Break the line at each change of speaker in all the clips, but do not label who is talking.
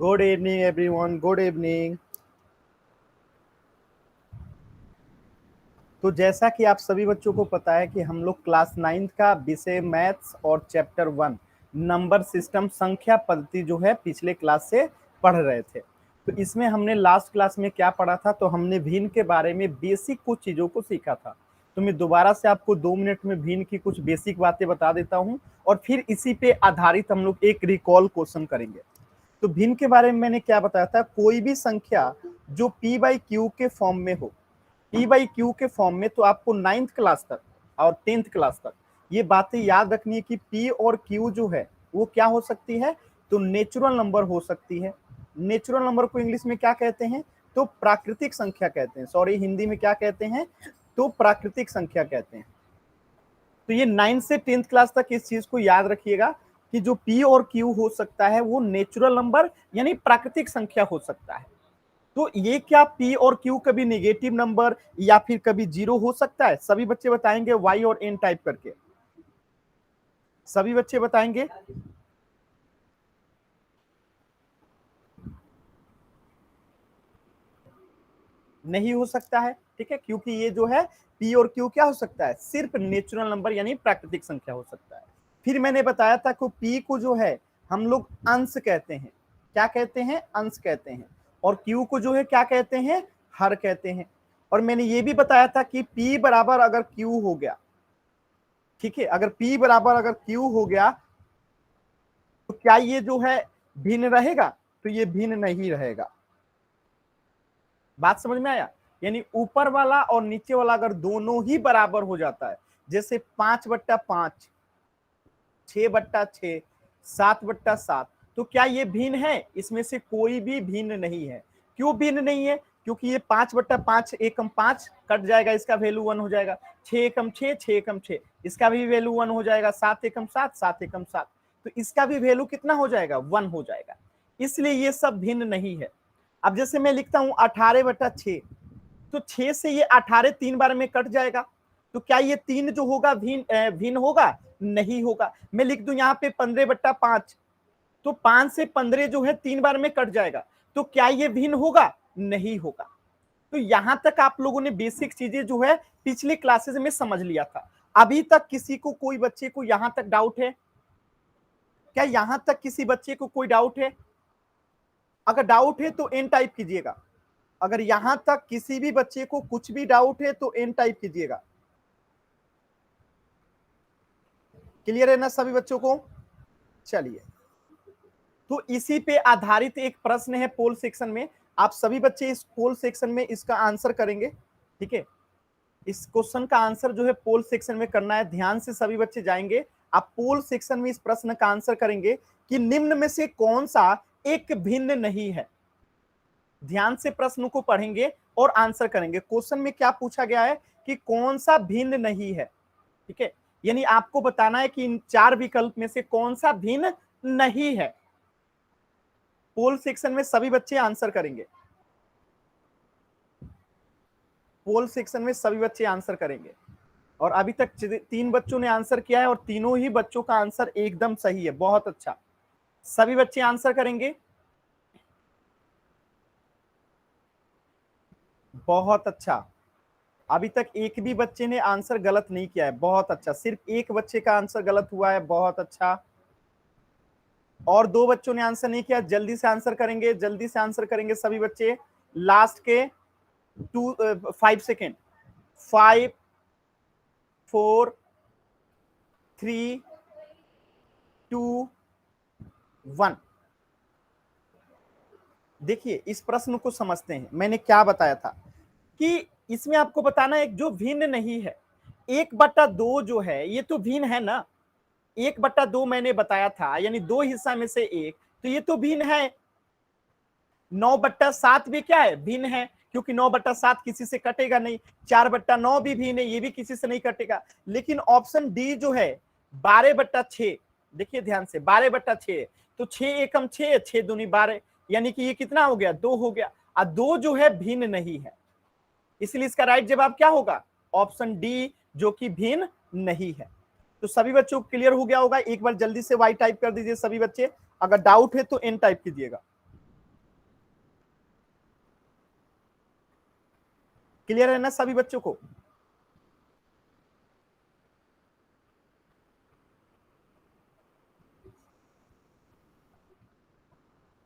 Good evening everyone, good evening. तो जैसा कि आप सभी बच्चों को पता है कि हम लोग क्लास 9th का विषय मैथ्स और चैप्टर 1 नंबर सिस्टम संख्या पद्धति जो है पिछले क्लास से पढ़ रहे थे। तो इसमें हमने लास्ट क्लास में क्या पढ़ा था, तो हमने भिन्न के बारे में बेसिक कुछ चीजों को सीखा था। तो मैं दोबारा से आपको 2 मिनट में भिन्न की कुछ बेसिक बातें बता देता हूं और फिर इसी पे आधारित हम लोग एक रिकॉल क्वेश्चन करेंगे। तो भिन्न के बारे में मैंने क्या बताया था, कोई भी संख्या जो पी बाई क्यू के फॉर्म में हो, पी बाई क्यू के फॉर्म में, तो आपको 9th क्लास तक और 10th क्लास तक ये बातें याद रखनी है कि पी और क्यू जो है वो क्या हो सकती है, तो नेचुरल नंबर हो सकती है। नेचुरल नंबर को इंग्लिश में क्या कहते हैं, तो प्राकृतिक संख्या कहते हैं। सॉरी, हिंदी में क्या कहते हैं, तो प्राकृतिक संख्या कहते हैं। तो ये 9th से 10th क्लास तक इस चीज को याद रखिएगा कि जो पी और क्यू हो सकता है वो नेचुरल नंबर यानी प्राकृतिक संख्या हो सकता है। तो ये क्या पी और क्यू कभी नेगेटिव नंबर या फिर कभी जीरो हो सकता है? सभी बच्चे बताएंगे वाई और एन टाइप करके। सभी बच्चे बताएंगे। नहीं हो सकता है, ठीक है, क्योंकि ये जो है पी और क्यू क्या हो सकता है, सिर्फ नेचुरल नंबर यानी प्राकृतिक संख्या हो सकता है। फिर मैंने बताया था कि पी को जो है हम लोग अंश कहते हैं। क्या कहते हैं? अंश कहते हैं। और क्यू को जो है क्या कहते हैं, हर कहते हैं। और मैंने ये भी बताया था कि पी बराबर अगर क्यू हो गया, ठीक है, अगर पी बराबर अगर क्यू हो गया तो क्या ये जो है भिन्न रहेगा, तो ये भिन्न नहीं रहेगा। बात समझ में आया? यानी ऊपर वाला और नीचे वाला अगर दोनों ही बराबर हो जाता है, जैसे 5/5, 6/6, 7/7, तो क्या ये भिन्न है? इसमें से कोई भी भिन्न नहीं है। क्यों भिन्न नहीं है? क्योंकि ये 5/5 एकम 5 कट जाएगा, इसका वैल्यू 1 हो जाएगा। 6 एकम 6, 6 एकम 6, इसका भी वैल्यू 1 हो जाएगा। 7 एकम 7, 7 एकम 7, तो इसका भी वैल्यू कितना हो जाएगा, 1 हो जाएगा। इसलिए ये सब भिन्न नहीं है। अब जैसे मैं लिखता हूं 18/6, तो 6 से ये 18 3 बार में कट जाएगा, तो क्या ये 3 जो होगा भिन्न होगा? नहीं होगा। मैं लिख दूं यहाँ पे 15/5, तो 5 से 15 जो है 3 बार में कट जाएगा, तो क्या ये भिन्न होगा? नहीं होगा। तो यहां तक आप लोगों ने बेसिक चीजें जो है पिछले क्लासेस में समझ लिया था। अभी तक किसी को, कोई बच्चे को यहां तक डाउट है क्या? यहां तक किसी बच्चे को कोई डाउट है? अगर डाउट है तो एन टाइप कीजिएगा। अगर यहां तक किसी भी बच्चे को कुछ भी डाउट है तो एन टाइप कीजिएगा। क्लियर है ना सभी बच्चों को? चलिए, तो इसी पे आधारित एक प्रश्न है पोल सेक्शन में। आप सभी बच्चे इस पोल सेक्शन में इसका आंसर करेंगे, ठीक है। इस क्वेश्चन का आंसर जो है पोल सेक्शन में करना है। ध्यान से सभी बच्चे जाएंगे, आप पोल सेक्शन में इस प्रश्न का आंसर करेंगे कि निम्न में से कौन सा एक भिन्न नहीं है। ध्यान से प्रश्न को पढ़ेंगे और आंसर करेंगे। क्वेश्चन में क्या पूछा गया है कि कौन सा भिन्न नहीं है, ठीक है। यानी आपको बताना है कि इन 4 विकल्प में से कौन सा भिन्न नहीं है। पोल सेक्शन में सभी बच्चे आंसर करेंगे। पोल सेक्शन में सभी बच्चे आंसर करेंगे। और अभी तक 3 बच्चों ने आंसर किया है और तीनों ही बच्चों का आंसर एकदम सही है। बहुत अच्छा, सभी बच्चे आंसर करेंगे। बहुत अच्छा, अभी तक एक भी बच्चे ने आंसर गलत नहीं किया है। बहुत अच्छा, सिर्फ एक बच्चे का आंसर गलत हुआ है। बहुत अच्छा, और 2 बच्चों ने आंसर नहीं किया। जल्दी से आंसर करेंगे, जल्दी से आंसर करेंगे सभी बच्चे। लास्ट के 5 सेकेंड। 5, 4, 3, 2, 1। देखिए, इस प्रश्न को समझते हैं। मैंने क्या बताया था कि इसमें आपको बताना है जो भिन्न नहीं है। 1/2 जो है ये तो भिन्न है ना। 1/2 मैंने बताया था, यानी 2 हिस्सा में से 1, तो ये तो भिन्न है। 9/7 भी क्या है, भिन्न है, क्योंकि 9/7 किसी से कटेगा नहीं। 4/9 भी भिन्न है, ये भी किसी से नहीं कटेगा। लेकिन ऑप्शन डी जो है 12/6, देखिए ध्यान से, 12/6, तो 6 एकम 6, 6 दूनी 12, यानी कि ये कितना हो गया, 2 हो गया। और 2 जो है भिन्न नहीं है, इसलिए इसका राइट जवाब क्या होगा, ऑप्शन डी, जो कि भिन्न नहीं है। तो सभी बच्चों को क्लियर हो गया होगा। एक बार जल्दी से वाई टाइप कर दीजिए सभी बच्चे। अगर डाउट है तो एन टाइप कीजिएगा। क्लियर है ना सभी बच्चों को?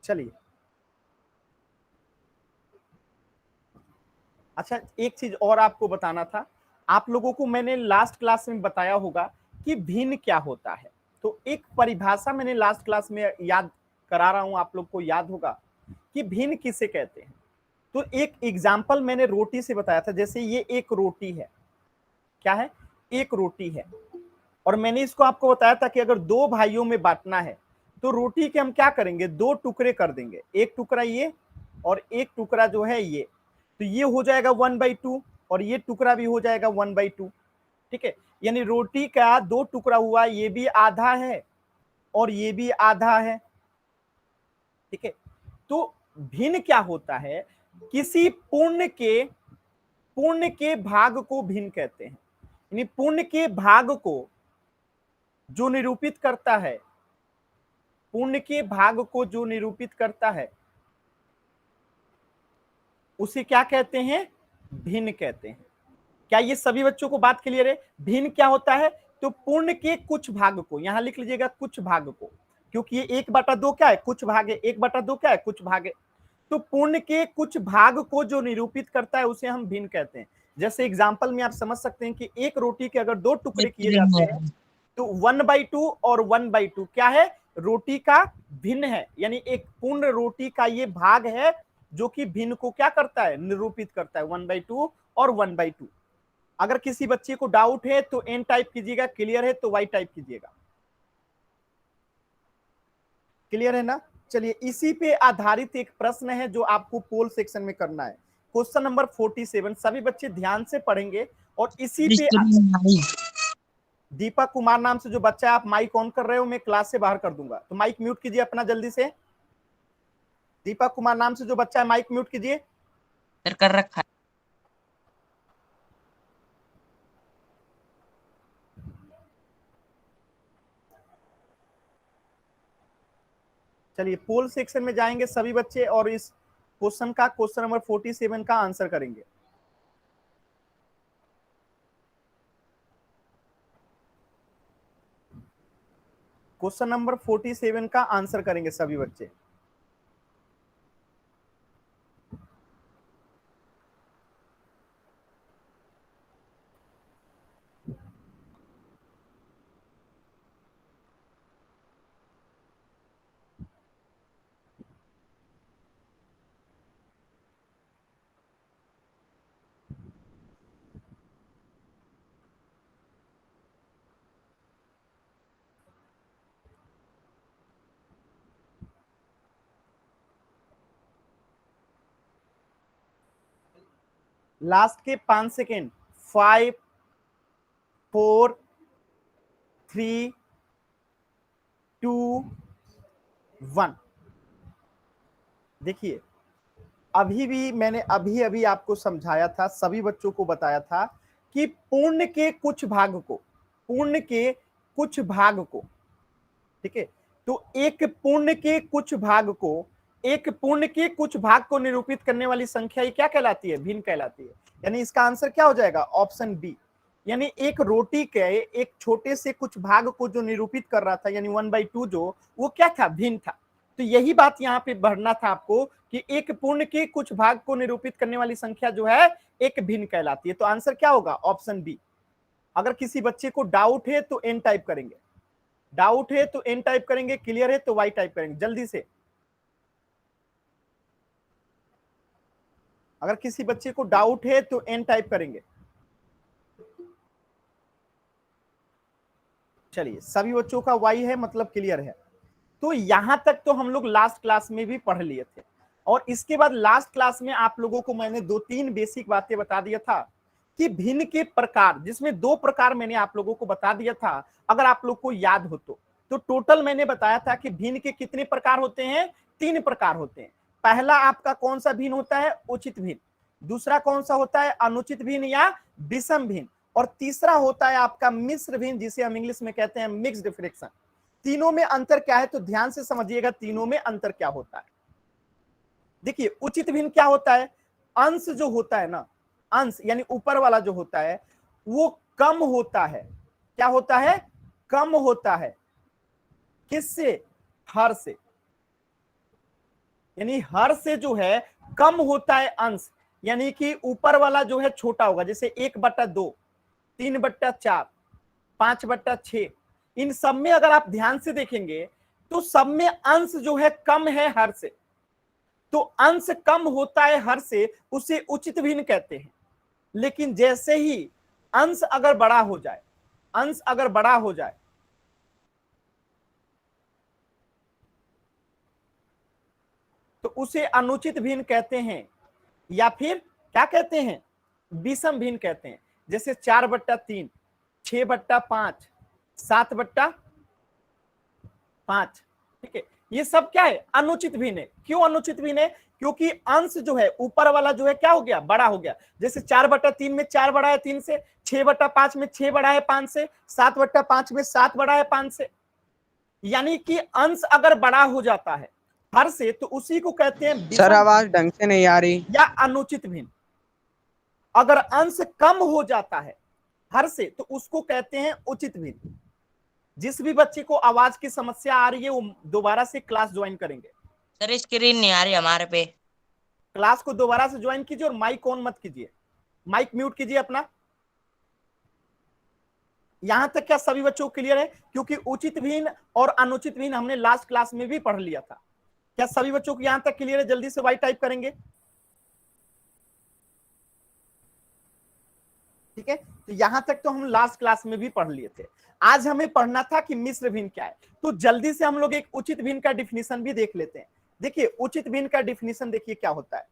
चलिए, अच्छा एक चीज और आपको बताना था। आप लोगों को मैंने लास्ट क्लास में बताया होगा कि भिन्न क्या होता है। तो एक परिभाषा मैंने लास्ट क्लास में याद करा रहा हूं, आप लोग को याद होगा कि भिन्न किसे कहते हैं। तो एक एग्जाम्पल मैंने रोटी से बताया था, जैसे ये एक रोटी है। क्या है? एक रोटी है। और मैंने इसको आपको बताया था कि अगर दो भाइयों में बांटना है तो रोटी के हम क्या करेंगे, दो टुकड़े कर देंगे, एक टुकड़ा ये और एक टुकड़ा जो है ये। तो ये हो जाएगा 1/2 और ये टुकड़ा भी हो जाएगा 1/2। ठीक है, यानी रोटी का दो टुकड़ा हुआ, ये भी आधा है और ये भी आधा है। ठीक है, तो भिन्न क्या होता है? किसी पूर्ण के भाग को भिन्न कहते हैं। यानी पूर्ण के भाग को जो निरूपित करता है, पूर्ण के भाग को जो निरूपित करता है उसे क्या कहते हैं? भिन्न कहते हैं। क्या ये सभी बच्चों को बात क्लियर है? भिन्न क्या होता है? तो पूर्ण के कुछ भाग को, यहां लिख लीजिएगा कुछ भाग को, क्योंकि ये 1/2 क्या है? कुछ भाग है। 1/2 क्या है? कुछ भाग है। तो पूर्ण के कुछ भाग को जो निरूपित करता है उसे हम भिन्न कहते हैं। जैसे एग्जाम्पल में आप समझ सकते हैं कि एक रोटी के अगर दो टुकड़े किए जाते हैं तो 1/2 और 1/2 क्या है? रोटी का भिन्न है। यानी एक पूर्ण रोटी का ये भाग है जो कि भिन्न को क्या करता है? निरूपित करता है, 1/2 और 1/2। अगर किसी बच्चे को डाउट है तो एन टाइप कीजिएगा, क्लियर है तो वाई टाइप कीजिएगा। क्लियर है ना? चलिए, इसी पे आधारित एक प्रश्न है जो आपको पोल सेक्शन में करना है। क्वेश्चन नंबर 47 सभी बच्चे ध्यान से पढ़ेंगे और इसी पे दीपक कुमार नाम से जो बच्चा है, आप माइक ऑन कर रहे हो, मैं क्लास से बाहर कर दूंगा, तो माइक म्यूट कीजिए अपना जल्दी से। दीपक कुमार नाम से जो बच्चा है, माइक म्यूट कीजिए।
कर रखा है।
चलिए, पोल सेक्शन में जाएंगे सभी बच्चे और इस क्वेश्चन का, क्वेश्चन नंबर 47 का आंसर करेंगे। क्वेश्चन नंबर 47 का आंसर करेंगे सभी बच्चे। लास्ट के 5 सेकेंड, 5 4 3 2 1। देखिए, अभी भी मैंने अभी आपको समझाया था, सभी बच्चों को बताया था कि पूर्ण के कुछ भाग को, पूर्ण के कुछ भाग को, ठीक है, तो एक पूर्ण के कुछ भाग को, एक पूर्ण के कुछ भाग को निरूपित करने वाली संख्या ये क्या कहलाती है? भिन्न कहलाती है। यानी इसका आंसर क्या हो जाएगा? Option B. यानी एक रोटी के एक छोटे से कुछ भाग को जो निरूपित कर रहा था, यानी 1/2, जो वो क्या था? भिन्न था। तो यही बात यहाँ पे बढ़ना था आपको कि एक पूर्ण के कुछ भाग को निरूपित करने वाली संख्या जो है एक भिन्न कहलाती है। तो आंसर क्या होगा? Option B. अगर किसी बच्चे को डाउट है तो एन टाइप करेंगे, डाउट है तो एन टाइप करेंगे, क्लियर है तो वाई टाइप करेंगे जल्दी से। अगर किसी बच्चे को डाउट है तो एन टाइप करेंगे। चलिए, सभी बच्चों का वाई है, मतलब क्लियर है। तो यहां तक तो हम लोग लास्ट क्लास में भी पढ़ लिए थे और इसके बाद लास्ट क्लास में आप लोगों को मैंने 2-3 बेसिक बातें बता दिया था कि भिन्न के प्रकार, जिसमें 2 प्रकार मैंने आप लोगों को बता दिया था, अगर आप लोग को याद हो तो टोटल मैंने बताया था कि भिन्न के कितने प्रकार होते हैं? 3 प्रकार होते हैं। पहला आपका कौन सा भिन्न होता है? उचित भिन्न। दूसरा कौन सा होता है? अनुचित भिन्न या विषम भिन्न। और तीसरा होता है आपका मिश्र भिन्न, जिसे हम इंग्लिश में कहते हैं मिक्स्ड फ्रैक्शन। तीनों में अंतर क्या है? तो ध्यान से समझिएगा तीनों में अंतर क्या होता है। देखिए, उचित भिन्न क्या होता है? अंश जो होता है ना, अंश यानी ऊपर वाला जो होता है वो कम होता है। क्या होता है? कम होता है। किससे? हर से। यानी हर से जो है कम होता है अंश, यानी कि ऊपर वाला जो है छोटा होगा, जैसे 1/2, 3/4, 5/6। इन सब में अगर आप ध्यान से देखेंगे तो सब में अंश जो है कम है हर से। तो अंश कम होता है हर से, उसे उचित भिन्न कहते हैं। लेकिन जैसे ही अंश अगर बड़ा हो जाए, अंश अगर बड़ा हो जाए तो उसे अनुचित भिन्न कहते हैं, या फिर क्या कहते हैं? विषम भिन्न कहते हैं। जैसे 4/3, 6/5, 7/5। ठीक है, ये सब क्या है? अनुचित भिन्न है। क्यों अनुचित भिन्न है? क्योंकि अंश जो है ऊपर वाला जो है क्या हो गया? बड़ा हो गया। जैसे 4/3 में 4 बड़ा है 3 से, 6/5 में 6 बड़ा है 5 से, 7/5 में 7 बड़ा है 5 से। यानी कि अंश अगर बड़ा हो जाता है हर से तो उसी को कहते हैं
सर
विषम
आवाज ढंग से नहीं आ रही।
या अनुचित भिन्न। अगर अंश कम हो जाता है हर से तो उसको कहते हैं उचित भिन्न। जिस भी बच्चे को आवाज की समस्या आ रही है वो दोबारा से क्लास ज्वाइन करेंगे।
सर स्क्रीन नहीं आ रही हमारे पे।
क्लास को दोबारा से ज्वाइन कीजिए और माइक ऑन मत कीजिए, माइक म्यूट कीजिए अपना। यहां तक क्या सभी बच्चों को क्लियर है? क्योंकि उचित भिन्न और अनुचित भिन्न हमने लास्ट क्लास में भी पढ़ लिया था। क्या सभी बच्चों को यहां तक क्लियर है? जल्दी से वाई टाइप करेंगे। ठीक है, तो यहां तक तो हम लास्ट क्लास में भी पढ़ लिए थे। आज हमें पढ़ना था कि मिश्र भिन्न क्या है। तो जल्दी से हम लोग एक उचित भिन्न का डिफिनीशन भी देख लेते हैं। देखिए उचित भिन्न का डिफिनीशन देखिए क्या होता है।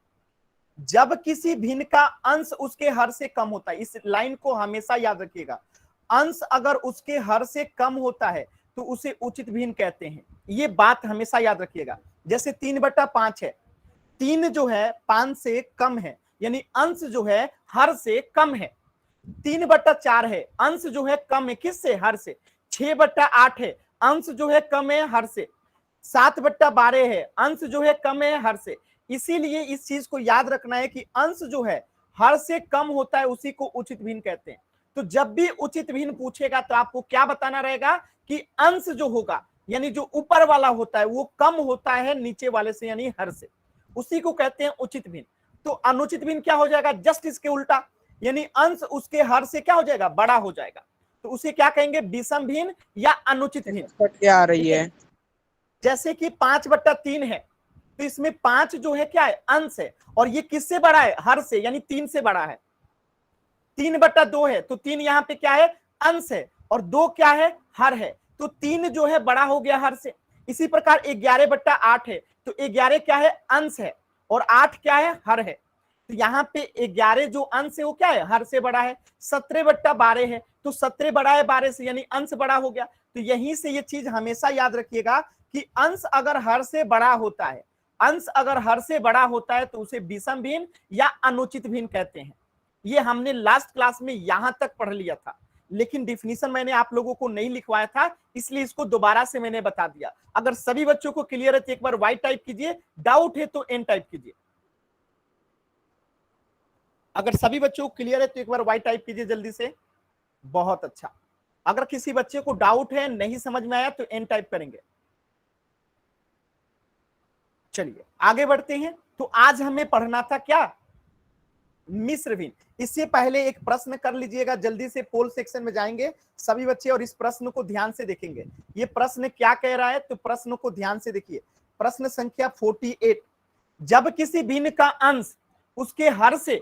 जब किसी भिन्न का अंश उसके हर से कम होता है, इस लाइन को हमेशा याद रखिएगा, अंश अगर उसके हर से कम होता है तो उसे उचित भिन्न कहते हैं। ये बात हमेशा याद रखिएगा। जैसे 3/5 है, 3 जो है 5 से कम है, यानी अंश जो है हर से कम है। 3/4 है, अंश जो है कम है किससे? हर से। 6/8 है, अंश जो है कम है हर से। 7/12 है, अंश जो है कम है हर से। इसीलिए इस चीज को याद रखना है कि अंश जो है हर से कम होता है उसी को उचित भिन्न कहते हैं। तो जब भी उचित भिन्न पूछेगा तो आपको क्या बताना रहेगा कि अंश जो होगा यानी जो ऊपर वाला होता है वो कम होता है नीचे वाले से यानी हर से, उसी को कहते हैं उचित भिन्न। तो अनुचित भिन्न क्या हो जाएगा? जस्ट इसके उल्टा, यानी अंश उसके हर से क्या हो जाएगा? बड़ा हो जाएगा। तो उसे क्या कहेंगे? विषम भिन्न या अनुचित भिन्न।
क्या आ रही है?
जैसे कि 5/3 है तो इसमें 5 जो है क्या है? अंश है, और ये किससे बड़ा है? हर से, यानी 3 से बड़ा है। 3/2 है तो 3 यहाँ पे क्या है? अंश है, और 2 क्या है? हर है। तो 3 जो है बड़ा हो गया हर से। इसी प्रकार 11/8 है तो 11 क्या है? अंश है, और 8 क्या है? हर है। तो यहाँ पे 11 जो अंश है वो क्या है? हर से बड़ा है। 17/12 है तो 17 बड़ा है 12 से, यानी अंश बड़ा हो गया। तो यहीं से ये चीज हमेशा याद रखिएगा कि अंश अगर हर से बड़ा होता है, अंश अगर हर से बड़ा होता है तो उसे विषम भिन्न या अनुचित भिन्न कहते हैं। ये हमने लास्ट क्लास में यहां तक पढ़ लिया था, लेकिन डिफिनीशन मैंने आप लोगों को नहीं लिखवाया था, इसलिए इसको दोबारा से मैंने बता दिया। अगर सभी बच्चों को क्लियर है तो एक बार वाई टाइप कीजिए, डाउट है तो एन टाइप कीजिए। अगर सभी बच्चों को क्लियर है तो एक बार वाई टाइप कीजिए जल्दी से। बहुत अच्छा। अगर किसी बच्चे को डाउट है, नहीं समझ में आया तो एन टाइप करेंगे। चलिए आगे बढ़ते हैं। तो आज हमें पढ़ना था क्या? मिश्र भिन्न। इससे पहले एक प्रश्न कर लीजिएगा, जल्दी से पोल सेक्शन में जाएंगे सभी बच्चे और इस प्रश्न को ध्यान से देखेंगे। ये प्रश्न क्या कह रहा है तो प्रश्न को ध्यान से देखिए। प्रश्न संख्या 48, जब किसी भिन्न का अंश उसके हर से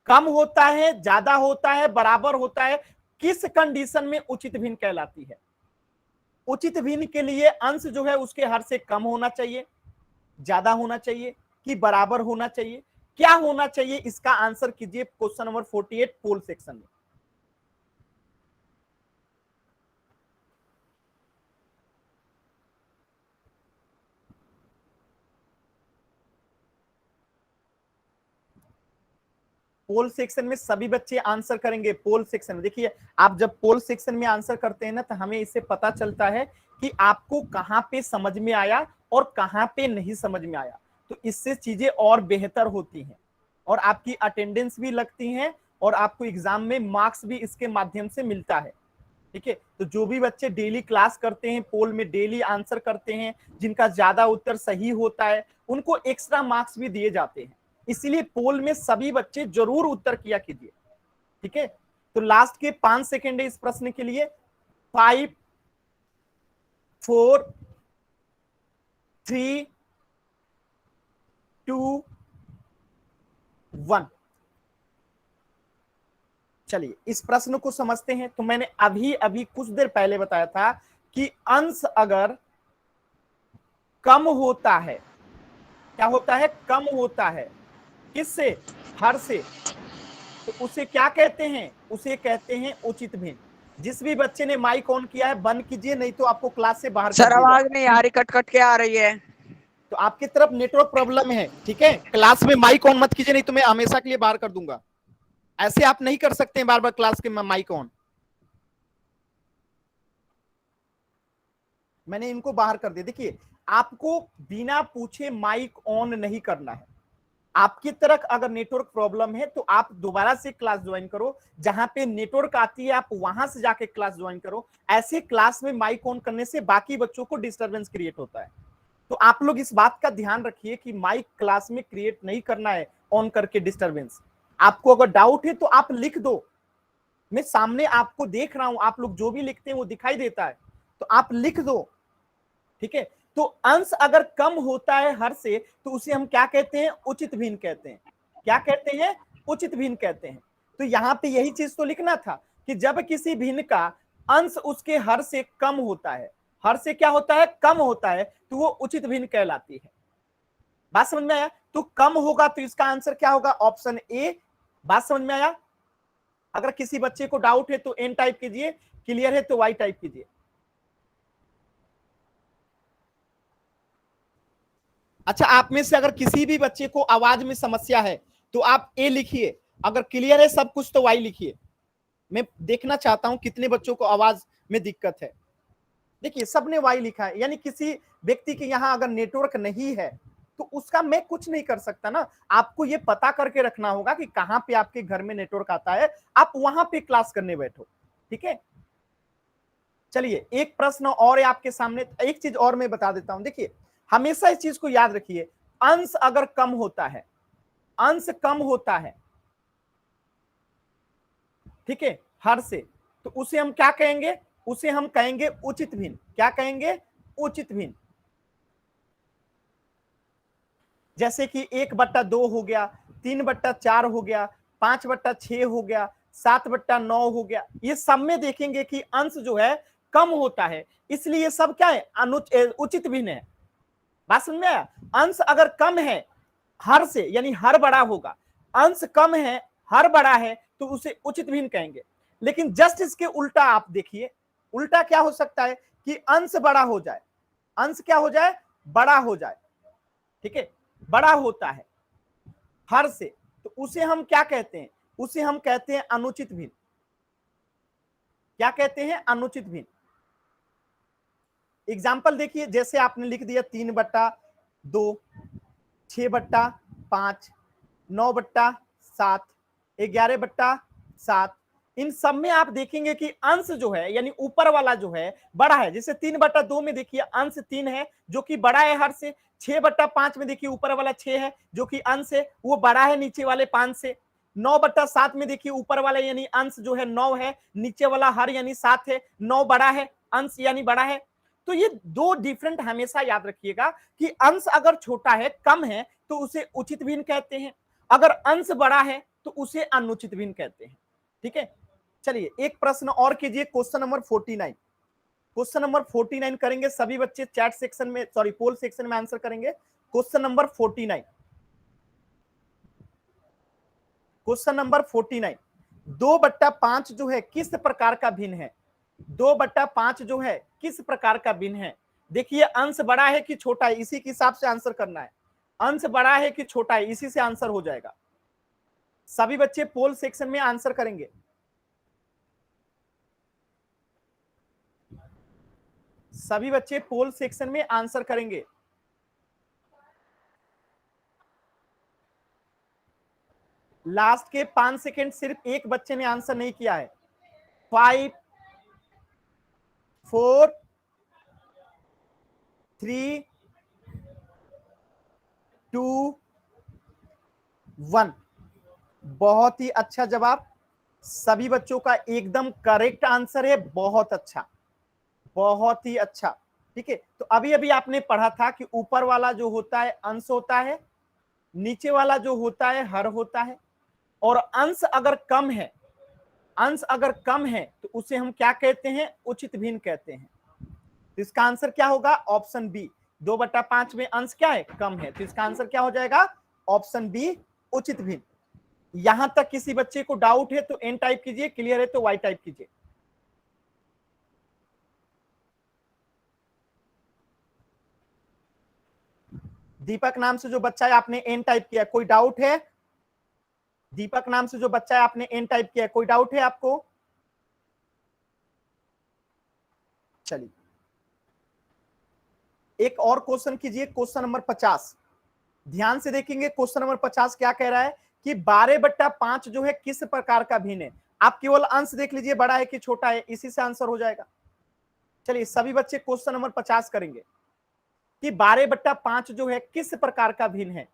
कम होता है, ज्यादा होता है, बराबर होता है, किस कंडीशन में उचित भिन्न कहलाती है? उचित भिन्न के लिए अंश जो है उसके हर से कम होना चाहिए, ज्यादा होना चाहिए, कि बराबर होना चाहिए? क्या होना चाहिए? इसका आंसर कीजिए क्वेश्चन नंबर 48 पोल सेक्शन में। पोल सेक्शन में सभी बच्चे आंसर करेंगे। पोल सेक्शन में देखिए, आप जब पोल सेक्शन में आंसर करते हैं ना तो हमें इससे पता चलता है कि आपको कहां पे समझ में आया और कहां पे नहीं समझ में आया। तो इससे चीजें और बेहतर होती हैं और आपकी अटेंडेंस भी लगती हैं और आपको एग्जाम में मार्क्स भी इसके माध्यम से मिलता है। ठीक है, तो जो भी बच्चे डेली क्लास करते हैं, पोल में डेली आंसर करते हैं, जिनका ज्यादा उत्तर सही होता है, उनको एक्स्ट्रा मार्क्स भी दिए जाते हैं। इसीलिए पोल में सभी बच्चे जरूर उत्तर किया कीजिए। ठीक है, तो लास्ट के 5 सेकेंड है इस प्रश्न के लिए। 5 4 3 2 1। चलिए इस प्रश्न को समझते हैं। तो मैंने अभी अभी कुछ देर पहले बताया था कि अंश अगर कम होता है, क्या होता है, कम होता है, किससे, हर से, तो उसे क्या कहते हैं, उसे कहते हैं उचित भिन्न। जिस भी बच्चे ने माइक ऑन किया है बंद कीजिए, नहीं तो आपको क्लास से बाहर कर
सर
दिया
आवाज
जाएगा।
नहीं आ रही, कट कट के आ रही है।
तो आपकी तरफ नेटवर्क प्रॉब्लम है। ठीक है, क्लास में माइक ऑन मत कीजिए, नहीं तो मैं हमेशा के लिए बाहर कर दूंगा। ऐसे आप नहीं कर सकते हैं बार बार क्लास के माइक ऑन। मैंने इनको बाहर कर दिया। देखिए, आपको बिना पूछे माइक ऑन नहीं करना है। आपकी तरफ अगर नेटवर्क प्रॉब्लम है तो आप दोबारा से क्लास ज्वाइन करो, जहां पे नेटवर्क आती है आप वहां से जाके क्लास ज्वाइन करो। ऐसे क्लास में माइक ऑन करने से बाकी बच्चों को डिस्टरबेंस क्रिएट होता है। तो आप लोग इस बात का ध्यान रखिए कि माइक क्लास में क्रिएट नहीं करना है ऑन करके डिस्टरबेंस। आपको अगर डाउट है तो आप लिख दो, मैं सामने आपको देख रहा हूं, आप लोग जो भी लिखते हैं वो दिखाई देता है, तो आप लिख दो। ठीक है, तो अंश अगर कम होता है हर से तो उसे हम क्या कहते हैं, उचित भिन्न कहते हैं। क्या कहते हैं, उचित भिन्न कहते हैं। तो यहां पे यही चीज तो लिखना था कि जब किसी भिन्न का अंश उसके हर से कम होता है, हर से क्या होता है, कम होता है, तो वो उचित भिन्न कहलाती है। बात समझ में आया? तो कम होगा तो इसका आंसर क्या होगा, ऑप्शन ए। बात समझ में आया? अगर किसी बच्चे को डाउट है तो एन टाइप कीजिए, क्लियर है तो वाई टाइप कीजिए। अच्छा, आप में से अगर किसी भी बच्चे को आवाज में समस्या है तो आप ए लिखिए, अगर क्लियर है सब कुछ तो वाई लिखिए। मैं देखना चाहता हूं कितने बच्चों को आवाज में दिक्कत है। देखिए सबने वाई लिखा है, यानी किसी व्यक्ति के यहां अगर नेटवर्क नहीं है तो उसका मैं कुछ नहीं कर सकता ना। आपको ये पता करके रखना होगा कि कहां पे आपके घर में नेटवर्क आता है, आप वहां पे क्लास करने बैठो। ठीक है, चलिए एक प्रश्न और है आपके सामने। एक चीज और मैं बता देता हूं, देखिए हमेशा इस चीज को याद रखिए, अंश अगर कम होता है, अंश कम होता है, ठीक है, हर से, तो उसे हम क्या कहेंगे, उसे हम कहेंगे उचित भिन्न। क्या कहेंगे, उचित भिन्न। जैसे कि 1/2 हो गया, 3/4 हो गया, 5/6 हो गया, 7/9 हो गया। ये सब में देखेंगे कि अंश जो है कम होता है, इसलिए ये सब क्या है, उचित भिन्न है। बात समझ में आया? अंश अगर कम है हर से, यानी हर बड़ा होगा, अंश कम है हर बड़ा है, तो उसे उचित भिन्न कहेंगे। लेकिन जस्ट इसके उल्टा आप देखिए, उल्टा क्या हो सकता है कि अंश बड़ा हो जाए, अंश क्या हो जाए, बड़ा हो जाए। ठीक है, बड़ा होता है हर से, तो उसे हम क्या कहते हैं, उसे हम कहते हैं अनुचित भिन्न। क्या कहते हैं, अनुचित भिन्न। एग्जाम्पल देखिए, जैसे आपने लिख दिया 3/2, 6/5, 9/7, 11/7। इन सब में आप देखेंगे कि अंश जो है, यानी ऊपर वाला जो है बड़ा है। जैसे 3/2 में देखिए अंश 3 है जो कि बड़ा है हर से। 6/5 में देखिए ऊपर वाला 6 है जो कि अंश है, वो बड़ा है नीचे वाले 5 से। 9/7 में देखिए ऊपर वाला यानी अंश जो है 9 है, नीचे वाला हर यानी 7 है। 9 बड़ा है, अंश यानी बड़ा है। तो ये दो डिफरेंट हमेशा याद रखिएगा कि अंश अगर छोटा है, कम है, तो उसे उचित भिन्न कहते हैं, अगर अंश बड़ा है तो उसे अनुचित भिन्न कहते हैं। ठीक है, चलिए एक प्रश्न और कीजिए, क्वेश्चन नंबर 49। क्वेश्चन नंबर 49 करेंगे, सभी बच्चे चैट सेक्शन में, सॉरी पोल सेक्शन में आंसर करेंगे। क्वेश्चन नंबर 49, क्वेश्चन नंबर 49, 2/5 जो है किस प्रकार का भिन्न है, 2/5 जो है किस प्रकार का भिन्न है। देखिए अंश बड़ा है कि छोटा है, इसी के हिसाब से आंसर करना है। अंश बड़ा है कि छोटा है, इसी से आंसर हो जाएगा। सभी बच्चे पोल सेक्शन में आंसर करेंगे। सभी बच्चे पोल सेक्शन में आंसर करेंगे। लास्ट के 5 सेकेंड, सिर्फ एक बच्चे ने आंसर नहीं किया है। 5 4 3 2 1। बहुत ही अच्छा जवाब, सभी बच्चों का एकदम करेक्ट आंसर है। बहुत अच्छा, बहुत ही अच्छा। ठीक है, तो अभी अभी आपने पढ़ा था कि ऊपर वाला जो होता है अंश होता है, नीचे वाला जो होता है हर होता है, और अंश अगर कम है, अंश अगर कम है तो उसे हम क्या कहते हैं? उचित भिन्न कहते हैं। तो इसका आंसर क्या होगा? Option B. 2/5 में अंश क्या है? कम है, तो इसका आंसर क्या हो जाएगा? ऑप्शन बी, उचित भिन्न। यहां तक किसी बच्चे को डाउट है तो एन टाइप कीजिए, क्लियर है तो वाई टाइप कीजिए। दीपक नाम से जो बच्चा है आपने एन टाइप किया, कोई डाउट है? दीपक नाम से जो बच्चा है आपने एन टाइप किया, कोई डाउट है आपको? चलिए एक और क्वेश्चन कीजिए, क्वेश्चन नंबर 50। ध्यान से देखेंगे क्वेश्चन नंबर 50 क्या कह रहा है कि 12/5 जो है किस प्रकार का भिन्न है। आप केवल अंश देख लीजिए, बड़ा है कि छोटा है, इसी से आंसर हो जाएगा। चलिए सभी बच्चे क्वेश्चन नंबर 50 करेंगे कि 12/5 जो है किस प्रकार का भिन्न है।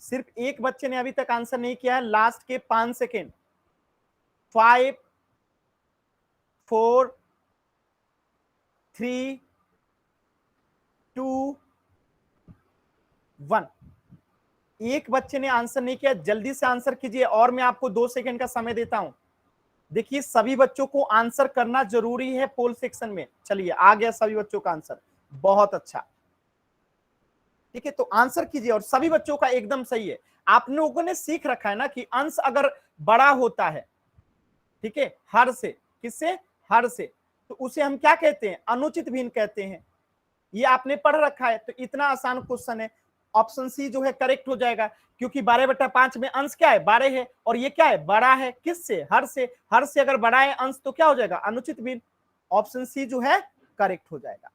सिर्फ एक बच्चे ने अभी तक आंसर नहीं किया है। लास्ट के 5 सेकेंड। 5 4 3 2 1। एक बच्चे ने आंसर नहीं किया, जल्दी से आंसर कीजिए और मैं आपको 2 सेकेंड का समय देता हूं। देखिए सभी बच्चों को आंसर करना जरूरी है पोल सेक्शन में। चलिए आ गया सभी बच्चों का आंसर, बहुत अच्छा। ठीक है, तो आंसर कीजिए और सभी बच्चों का एकदम सही है। आप लोगों ने सीख रखा है ना कि अंश अगर बड़ा होता है, ठीक है, हर से, किससे? हर से, तो उसे हम क्या कहते हैं? अनुचित भिन्न कहते हैं। ये आपने पढ़ रखा है, तो इतना आसान क्वेश्चन है। ऑप्शन सी जो है करेक्ट हो जाएगा, क्योंकि 12/5 में अंश क्या है? 12 है, और ये क्या है? बड़ा है, किससे? हर से। हर से अगर बड़ा है अंश तो क्या हो जाएगा? अनुचित भिन्न। ऑप्शन सी जो है करेक्ट हो जाएगा।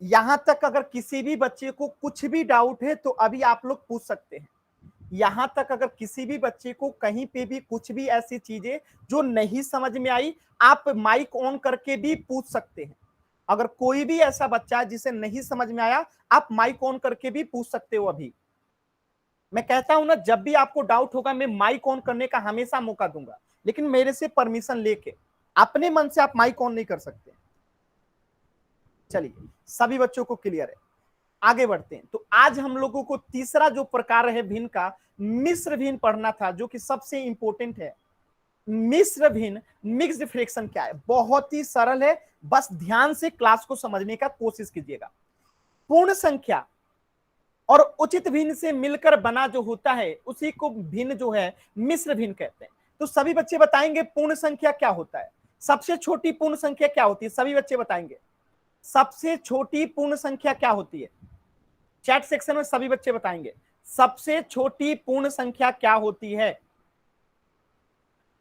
यहां तक अगर किसी भी बच्चे को कुछ भी डाउट है तो अभी आप लोग पूछ सकते हैं। यहां तक अगर किसी भी बच्चे को कहीं पे भी कुछ भी ऐसी चीजें जो नहीं समझ में आई, आप माइक ऑन करके भी पूछ सकते हैं। अगर कोई भी ऐसा बच्चा है जिसे नहीं समझ में आया, आप माइक ऑन करके भी पूछ सकते हो। अभी मैं कहता हूं ना, जब भी आपको डाउट होगा मैं माइक ऑन करने का हमेशा मौका दूंगा, लेकिन मेरे से परमिशन लेके। अपने मन से आप माइक ऑन नहीं कर सकते। चलिए सभी बच्चों को क्लियर है, आगे बढ़ते हैं। तो आज हम लोगों को तीसरा जो प्रकार है भिन्न का, मिश्र भिन्न पढ़ना था, जो कि सबसे इंपॉर्टेंट है। मिश्र भिन्न, मिक्स्ड फ्रैक्शन क्या है? बहुत ही सरल है, बस ध्यान से क्लास को समझने का कोशिश कीजिएगा। पूर्ण संख्या और उचित भिन्न से मिलकर बना जो होता है उसी को भिन्न जो है मिश्र भिन्न कहते हैं। तो सभी बच्चे बताएंगे पूर्ण संख्या क्या होता है? सबसे छोटी पूर्ण संख्या क्या होती है? सभी बच्चे बताएंगे सबसे छोटी पूर्ण संख्या क्या होती है? चैट सेक्शन में सभी बच्चे बताएंगे सबसे छोटी पूर्ण संख्या क्या होती है।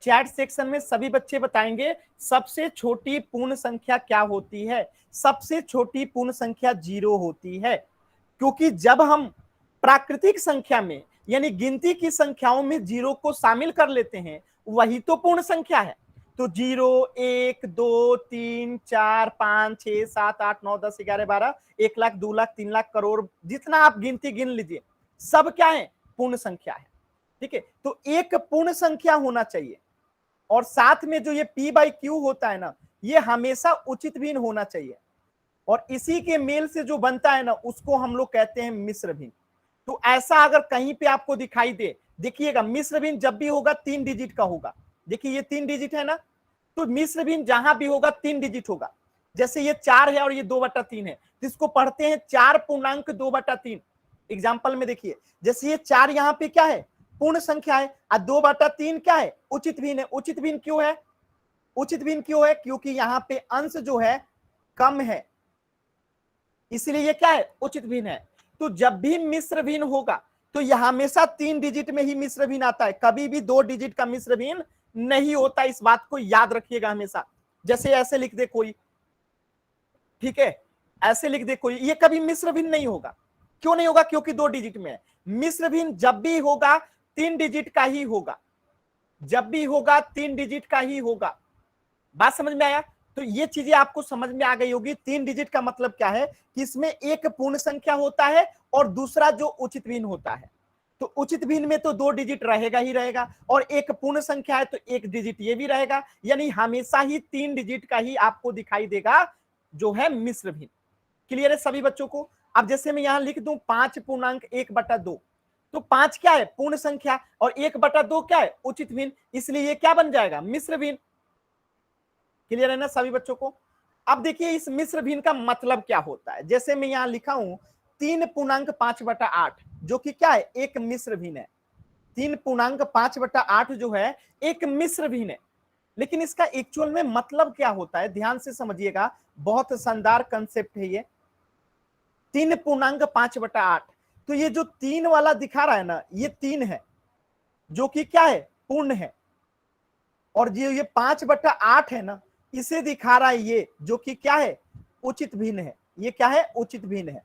चैट सेक्शन में सभी बच्चे बताएंगे सबसे छोटी पूर्ण संख्या क्या होती है। सबसे छोटी पूर्ण संख्या 0 होती है, क्योंकि जब हम प्राकृतिक संख्या में यानी गिनती की संख्याओं में 0 को शामिल कर लेते हैं, वही तो पूर्ण संख्या है। तो 0 1 2 3 4 5 6 7 8 9 10 11 12 1 लाख 2 लाख 3 लाख करोड़, जितना आप गिनती गिन लीजिए, सब क्या है? पूर्ण संख्या है। ठीक है, तो एक पूर्ण संख्या होना चाहिए, और साथ में जो ये p/q होता है ना, ये हमेशा उचित भिन्न होना चाहिए, और इसी के मेल से जो बनता है ना, उसको हम लोग कहते हैं मिश्र भिन्न। तो ऐसा अगर कहीं पे आपको दिखाई दे, देखिएगा मिश्र भिन्न जब भी होगा 3 डिजिट का होगा। देखिए ये 3 डिजिट है ना, तो मिश्र भिन्न जहां भी होगा 3 डिजिट होगा। जैसे ये 4 है और ये 2/3 है, तो इसको पढ़ते हैं 4.2/3। एग्जाम्पल में देखिए, जैसे ये 4 यहाँ पे क्या है? पूर्ण संख्या है, और 2/3 क्या है? उचित भिन्न है। उचित भिन्न क्यों है? उचित भिन्न क्यों है? क्योंकि यहाँ पे अंश जो है कम है, इसलिए ये क्या है? उचित भिन्न है। तो जब भी मिश्र भिन्न होगा तो यह हमेशा 3 डिजिट में ही मिश्र भिन्न आता है, कभी भी 2 डिजिट का मिश्र भिन्न नहीं होता। इस बात को याद रखिएगा हमेशा। जैसे ऐसे लिख दे कोई, ठीक है, ऐसे लिख दे कोई, ये कभी मिश्र भिन्न नहीं होगा। क्यों नहीं होगा? क्योंकि 2 डिजिट में है। मिश्र भिन्न जब भी होगा 3 डिजिट का ही होगा, जब भी होगा 3 डिजिट का ही होगा। बात समझ में आया? तो ये चीजें आपको समझ में आ गई होगी। 3 डिजिट का मतलब क्या है कि इसमें एक पूर्ण संख्या होता है और दूसरा जो उचित भिन्न होता है। तो उचित भिन्न में तो 2 डिजिट रहेगा ही रहेगा, और एक पूर्ण संख्या है तो 1 डिजिट ये भी रहेगा, यानी हमेशा ही 3 डिजिट का ही आपको दिखाई देगा जो है मिश्र भिन्न। क्लियर है सभी बच्चों को? अब जैसे मैं यहां लिख दूं 5.1/2, तो 5 क्या है? पूर्ण संख्या, और 1/2 क्या है? उचित भिन्न, इसलिए ये क्या बन जाएगा? मिश्र भिन्न। क्लियर है ना सभी बच्चों को? अब देखिए इस मिश्र भिन्न का मतलब क्या होता है। जैसे मैं यहां लिखा हूं 3.5/8, जो कि क्या है? एक मिश्र भिन्न है। 3.5/8 जो है एक मिश्र भिन्न है। लेकिन इसका एक्चुअल में मतलब क्या होता है, ध्यान से समझिएगा, बहुत शानदार कंसेप्ट है ये। 3.5/8, तो ये जो 3 वाला दिखा रहा है ना, ये 3 है जो कि क्या है? पूर्ण है, और ये 5/8 है ना, इसे दिखा रहा है ये, जो कि क्या है? उचित भिन्न है। ये क्या है? उचित भिन्न है।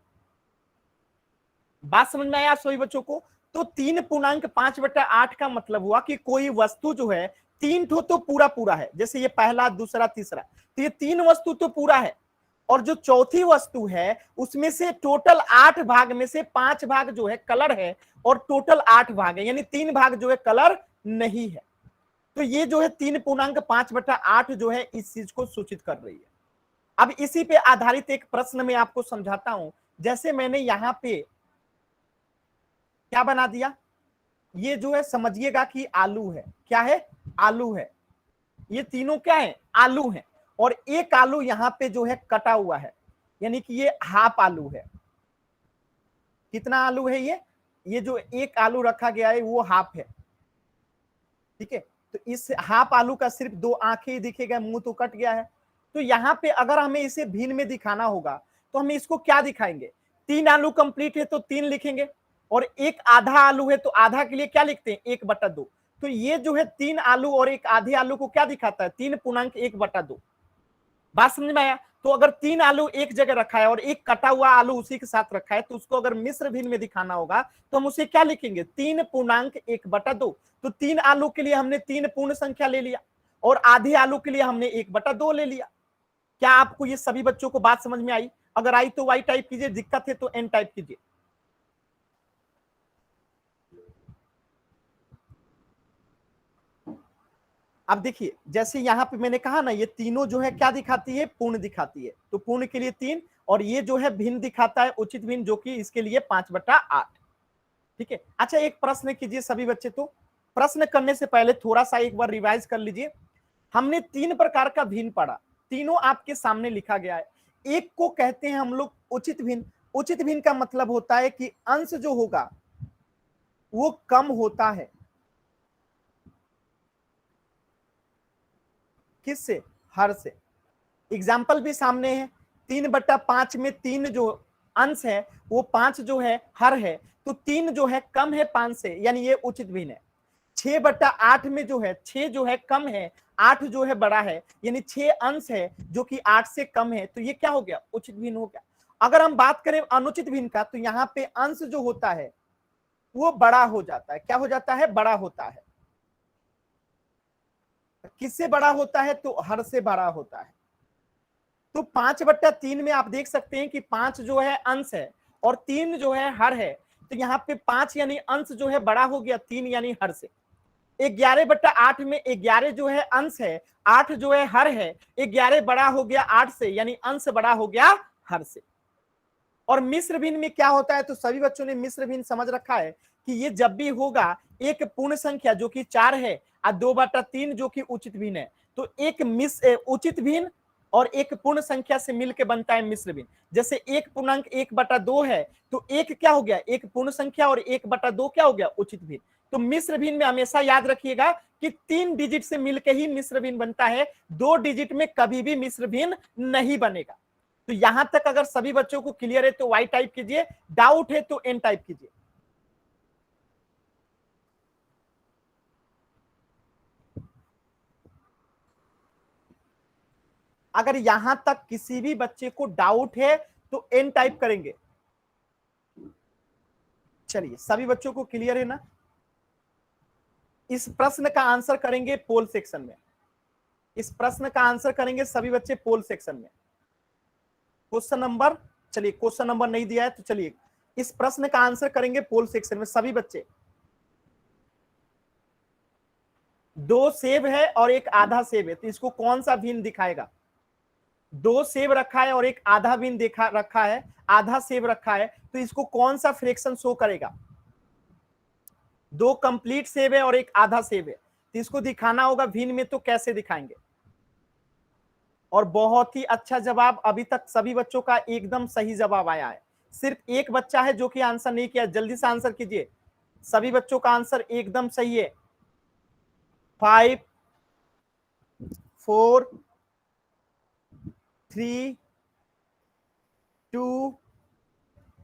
बात समझ में आया सभी बच्चों को? तो 3.5/8 का मतलब हुआ कि कोई वस्तु जो है 3 ठो तो पूरा पूरा है, जैसे ये पहला, दूसरा, तीसरा, तो ये 3 वस्तु तो पूरा है, और जो चौथी वस्तु है उसमें से टोटल 8 भाग में से 5 भाग जो है कलर है, और टोटल 8 भाग है, यानी 3 भाग जो है कलर नहीं है। तो ये जो है 3.5/8 जो है इस चीज को सूचित कर रही है। अब इसी पे आधारित एक प्रश्न मैं आपको समझाता हूं। जैसे मैंने यहां पे क्या बना दिया, ये जो है समझिएगा कि आलू है। क्या है? आलू है। ये तीनों क्या है? आलू है, और एक आलू यहां पे जो है कटा हुआ है, यानी कि ये हाफ आलू है। कितना आलू है ये जो एक आलू रखा गया है वो हाफ है, ठीक है। तो इस हाफ आलू का सिर्फ 2 आंखें ही दिखेगा, मुंह तो कट गया है। तो यहां पे अगर हमें इसे भिन्न में दिखाना होगा तो हम इसको क्या दिखाएंगे? 3 आलू कंप्लीट है तो 3 लिखेंगे, और एक आधा आलू है तो आधा के लिए क्या लिखते हैं? 1/2। तो ये जो है 3 आलू और एक आधे आलू को क्या दिखाता है? 3.1/2। बात समझ में आया? तो अगर 3 आलू एक जगह रखा है और एक कटा हुआ आलू उसी के साथ रखा है, तो उसको अगर मिश्र भिन्न में दिखाना होगा तो हम उसे क्या लिखेंगे? 3.1/2। तो 3 आलू के लिए हमने 3 पूर्ण संख्या ले लिया, और आधे आलू के लिए हमने 1/2 ले लिया। क्या आपको ये सभी बच्चों को बात समझ में आई? अगर आई तो वाई टाइप कीजिए, दिक्कत है तो एन टाइप कीजिए। अब देखिए जैसे यहां पे मैंने कहा ना, ये तीनों जो है क्या दिखाती है? पूर्ण दिखाती है। तो पूर्ण के लिए 3, और ये जो है भिन्न दिखाता है, उचित भिन्न, जो कि इसके लिए 5/8। ठीक है। अच्छा एक प्रश्न कीजिए सभी बच्चे। तो प्रश्न करने से पहले थोड़ा सा एक बार रिवाइज कर लीजिए। हमने 3 प्रकार का भिन्न पढ़ा, तीनों आपके सामने लिखा गया है। एक को कहते हैं हम लोग उचित भिन्न। उचित भिन्न का मतलब होता है कि अंश जो होगा वो कम होता है। किससे? हर से। एग्जाम्पल भी सामने है। 3/5 में 3 जो अंश है वो 5 जो है हर है, तो 3 जो है कम है 5 से, यानी ये उचित भिन्न है। 6/8 में जो है 6 जो है कम है, 8 जो है बड़ा है, यानी 6 अंश है जो कि 8 से कम है, तो ये क्या हो गया? उचित भिन्न हो गया। अगर हम बात करें अनुचित भिन्न का, तो यहाँ पे अंश जो होता है वो बड़ा हो जाता है। क्या हो जाता है? बड़ा होता है। किससे बड़ा होता है? तो हर से बड़ा होता है। तो 5/3 में आप देख सकते हैं कि 5 जो है अंश है और 3 जो है हर है, तो यहाँ पे 5 यानी अंश जो है बड़ा हो गया 3 यानी हर से। 11/8 में 11 जो है अंश है, 8 जो है हर है, 11 बड़ा हो गया 8 से, यानी अंश बड़ा हो गया हर से। और मिश्र भिन्न में क्या होता है? तो सभी बच्चों ने मिश्र भिन्न समझ रखा है कि ये जब भी होगा एक पूर्ण संख्या जो कि 4 है और 2/3 जो कि उचित भिन्न है, तो एक उचित भिन्न और एक पूर्ण संख्या से मिलकर बनता है मिश्र भिन्न। जैसे 1.1/2 है तो एक क्या हो गया? एक पूर्ण संख्या, और 1/2 क्या हो गया? उचित भिन्न। तो मिश्र भिन्न में हमेशा याद रखिएगा कि 3 डिजिट से मिलकर ही मिश्र भिन्न बनता है, 2 डिजिट में कभी भी मिश्र भिन्न नहीं बनेगा। तो यहां तक अगर सभी बच्चों को क्लियर है तो वाई टाइप कीजिए, डाउट है तो एन टाइप कीजिए। अगर यहां तक किसी भी बच्चे को डाउट है तो एन टाइप करेंगे। चलिए, सभी बच्चों को क्लियर है ना? इस प्रश्न का आंसर करेंगे पोल सेक्शन में। इस प्रश्न का आंसर करेंगे सभी बच्चे पोल सेक्शन में। क्वेश्चन नंबर, चलिए क्वेश्चन नंबर नहीं दिया है तो चलिए इस प्रश्न का आंसर करेंगे पोल सेक्शन में सभी बच्चे। 2 सेब है और एक आधा सेब है, तो इसको कौन सा भिन्न दिखाएगा? 2 सेब रखा है और एक आधा भिन्न देखा रखा है, आधा सेब रखा है, तो इसको कौन सा फ्रैक्शन शो करेगा? 2 कंप्लीट सेब है और एक आधा सेब है, तो इसको दिखाना होगा भिन्न में, तो कैसे दिखाएंगे? और बहुत ही अच्छा जवाब, अभी तक सभी बच्चों का एकदम सही जवाब आया है। सिर्फ एक बच्चा है जो कि आंसर नहीं किया, जल्दी से आंसर कीजिए। सभी बच्चों का आंसर एकदम सही है। 5 4 3 2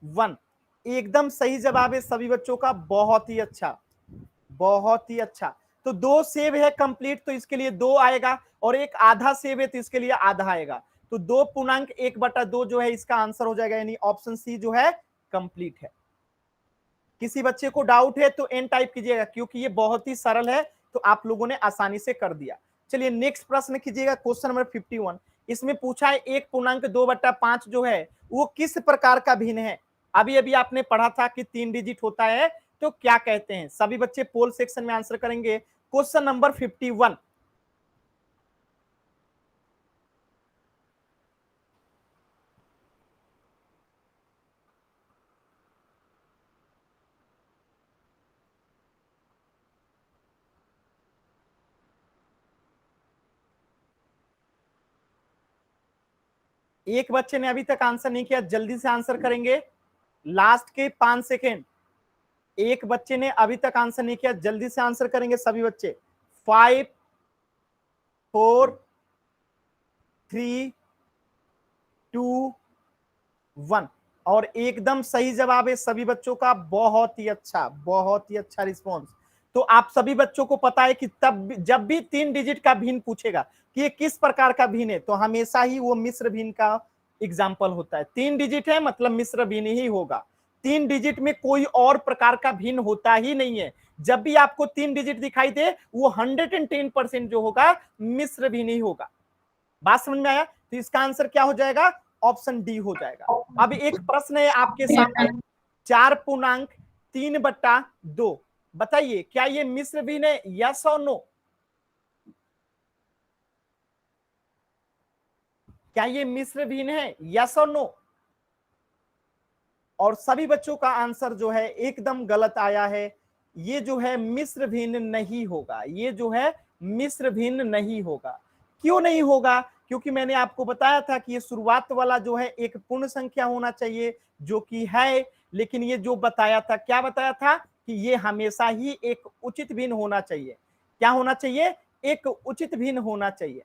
1 एकदम सही जवाब है सभी बच्चों का। बहुत ही अच्छा, बहुत ही अच्छा। तो 2 सेब है कंप्लीट, तो इसके लिए 2 आएगा, और एक आधा सेब है तो इसके लिए आधा आएगा। तो 2.1/2 जो है इसका आंसर हो जाएगा, यानी ऑप्शन सी जो है कंप्लीट है। किसी बच्चे को डाउट है तो एन टाइप कीजिएगा, क्योंकि ये बहुत ही सरल है, तो आप लोगों ने आसानी से कर दिया। चलिए नेक्स्ट प्रश्न कीजिएगा, क्वेश्चन नंबर 51। इसमें पूछा है 1.2/5 जो है वो किस प्रकार का भिन्न है? अभी अभी आपने पढ़ा था कि 3 डिजिट होता है, तो क्या कहते हैं? सभी बच्चे पोल सेक्शन में आंसर करेंगे। Question number 51। एक बच्चे ने अभी तक आंसर नहीं किया, जल्दी से आंसर करेंगे, लास्ट के 5 सेकेंड। एक बच्चे ने अभी तक आंसर नहीं किया, जल्दी से आंसर करेंगे सभी बच्चे। 5 4 3 2 1 और एकदम सही जवाब है सभी बच्चों का। बहुत ही अच्छा, बहुत ही अच्छा रिस्पॉन्स। तो आप सभी बच्चों को पता है कि तब जब भी 3 डिजिट का भिन्न पूछेगा कि ये किस प्रकार का भिन्न है, तो हमेशा ही वो मिश्र भिन्न का एग्जाम्पल होता है। 3 डिजिट है मतलब मिश्र भिन्न ही होगा। 3 डिजिट में कोई और प्रकार का भिन्न होता ही नहीं है। जब भी आपको 3 डिजिट दिखाई दे वो 110% जो होगा मिश्र भिन्न ही होगा। बात समझ में आया? तो इसका आंसर क्या हो जाएगा? ऑप्शन डी हो जाएगा। अब एक प्रश्न है आपके सामने, 4.3/2। बताइए क्या ये मिश्र भिन्न है? यस और नो? क्या ये मिश्र भिन्न है? यस और नो? और सभी बच्चों का आंसर जो है एकदम गलत आया है। ये जो है मिश्र भिन्न नहीं होगा, ये जो है मिश्र भिन्न नहीं होगा। क्यों नहीं होगा? क्योंकि मैंने आपको बताया था कि ये शुरुआत वाला जो है एक पूर्ण संख्या होना चाहिए, जो कि है, लेकिन ये जो बताया था, क्या बताया था कि ये हमेशा ही एक उचित भिन्न होना चाहिए। क्या होना चाहिए? एक उचित भिन्न होना चाहिए।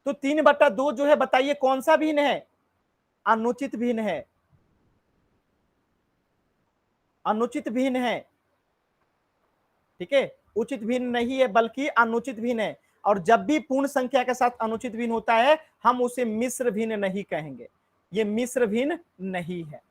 तो 3/2 जो है बताइए कौन सा भिन्न है? अनुचित भिन्न है, अनुचित भिन्न है। ठीक है, उचित भिन्न नहीं है बल्कि अनुचित भिन्न है। और जब भी पूर्ण संख्या के साथ अनुचित भिन्न होता है हम उसे मिश्र भिन्न नहीं कहेंगे, ये मिश्र भिन्न नहीं है।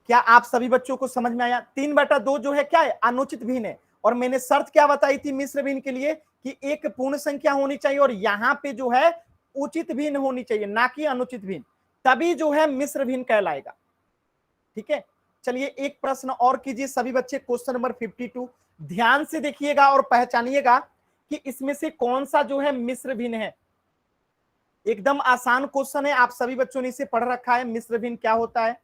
क्या आप सभी बच्चों को समझ में आया? 3/2 जो है क्या है? अनुचित भिन्न है। और मैंने शर्त क्या बताई थी मिश्र भिन्न के लिए कि एक पूर्ण संख्या होनी चाहिए और यहां पे जो है उचित भिन्न होनी चाहिए, ना कि अनुचित भिन्न, तभी जो है मिश्र भिन्न कहलाएगा। ठीक है, चलिए एक प्रश्न और कीजिए सभी बच्चे, क्वेश्चन नंबर 52। ध्यान से देखिएगा और पहचानिएगा कि इसमें से कौन सा जो है मिश्र भिन्न है। एकदम आसान क्वेश्चन है, आप सभी बच्चों ने इसे पढ़ रखा है, मिश्र भिन्न क्या होता है।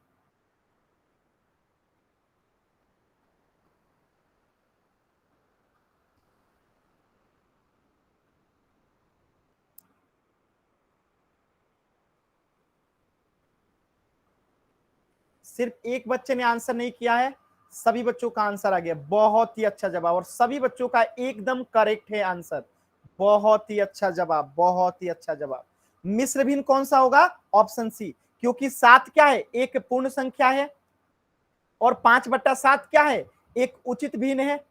सिर्फ एक बच्चे ने आंसर नहीं किया है, सभी बच्चों का आंसर आ गया। बहुत ही अच्छा जवाब, और सभी बच्चों का एकदम करेक्ट है आंसर। बहुत ही अच्छा जवाब, बहुत ही अच्छा जवाब। मिश्र भिन्न कौन सा होगा? ऑप्शन सी, क्योंकि 7 क्या है? एक पूर्ण संख्या है, और 5/7 क्या है? एक उचित भिन्न है।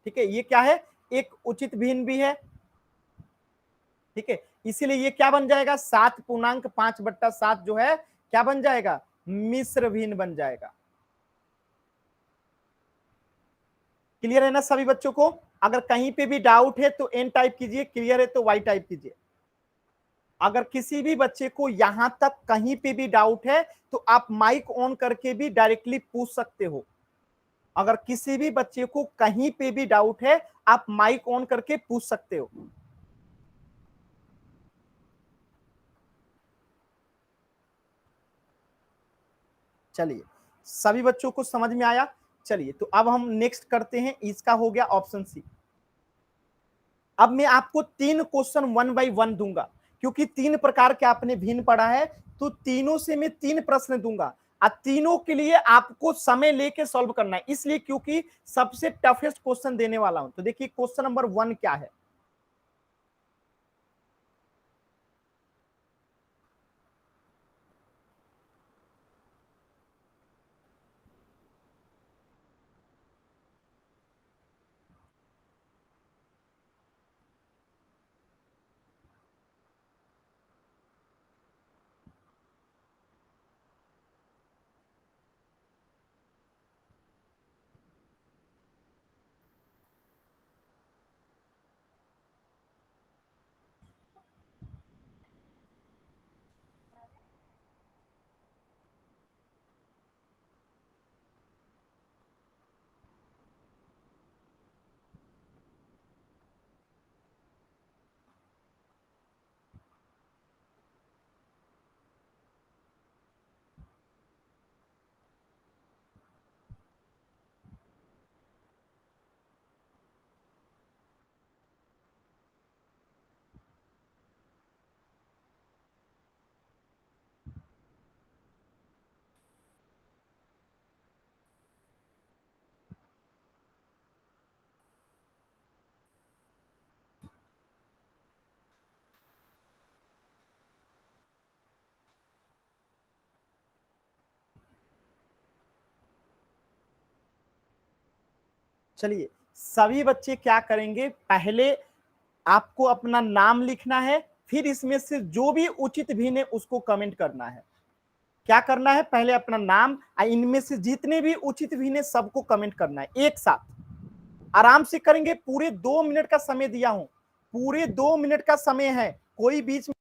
ठीक है, ये क्या है, एक उचित भिन्न भी है। ठीक है, इसीलिए ये क्या बन जाएगा, 7.5/7 जो है क्या बन जाएगा, मिश्र भिन्न बन जाएगा। क्लियर है ना सभी बच्चों को? अगर कहीं पे भी डाउट है तो एन टाइप कीजिए, क्लियर है तो वाई टाइप कीजिए। अगर किसी भी बच्चे को यहां तक कहीं पे भी डाउट है तो आप माइक ऑन करके भी डायरेक्टली पूछ सकते हो। अगर किसी भी बच्चे को कहीं पे भी डाउट है आप माइक ऑन करके पूछ सकते हो। चलिए, सभी बच्चों को समझ में आया? चलिए, तो अब हम नेक्स्ट करते हैं, इसका हो गया ऑप्शन सी। अब मैं आपको 3 क्वेश्चन 1 बाय 1 दूंगा, क्योंकि 3 प्रकार के आपने भिन्न पढ़ा है, तो तीनों से मैं 3 प्रश्न दूंगा और तीनों के लिए आपको समय लेके सॉल्व करना है, इसलिए क्योंकि सबसे टफेस्ट क्वेश्चन देने वाला हूं। तो देखिए क्वेश्चन नंबर 1 क्या है। चलिए, सभी बच्चे क्या करेंगे, पहले आपको अपना नाम लिखना है, फिर इसमें से जो भी उचित भिन्न है उसको कमेंट करना है। क्या करना है, पहले अपना नाम और इनमें से जितने भी उचित भिन्न है सबको कमेंट करना है एक साथ। आराम से करेंगे, पूरे 2 मिनट का समय दिया हूं, पूरे 2 मिनट का समय है, कोई बीच में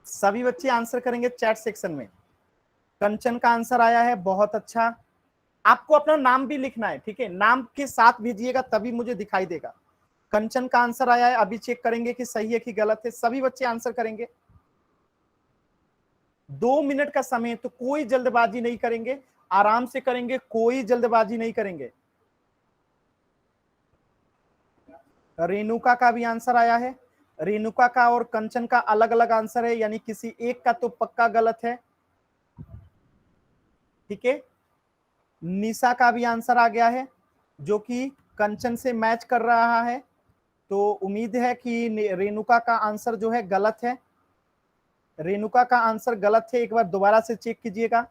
सभी बच्चे आंसर करेंगे चैट सेक्शन में। कंचन का आंसर आया है, बहुत अच्छा। आपको अपना नाम भी लिखना है, ठीक है, नाम के साथ भेजिएगा तभी मुझे दिखाई देगा। कंचन का आंसर आया है, अभी चेक करेंगे कि सही है कि गलत है। सभी बच्चे आंसर करेंगे, 2 मिनट का समय है, तो कोई जल्दबाजी नहीं करेंगे, आराम से करेंगे, कोई जल्दबाजी नहीं करेंगे। रेणुका का भी आंसर आया है, रेणुका का और कंचन का अलग अलग आंसर है, यानी किसी एक का तो पक्का गलत है। ठीक है, निशा का भी आंसर आ गया है जो कि कंचन से मैच कर रहा है, तो उम्मीद है कि रेणुका का आंसर जो है गलत है। रेणुका का आंसर गलत है, एक बार दोबारा से चेक कीजिएगा।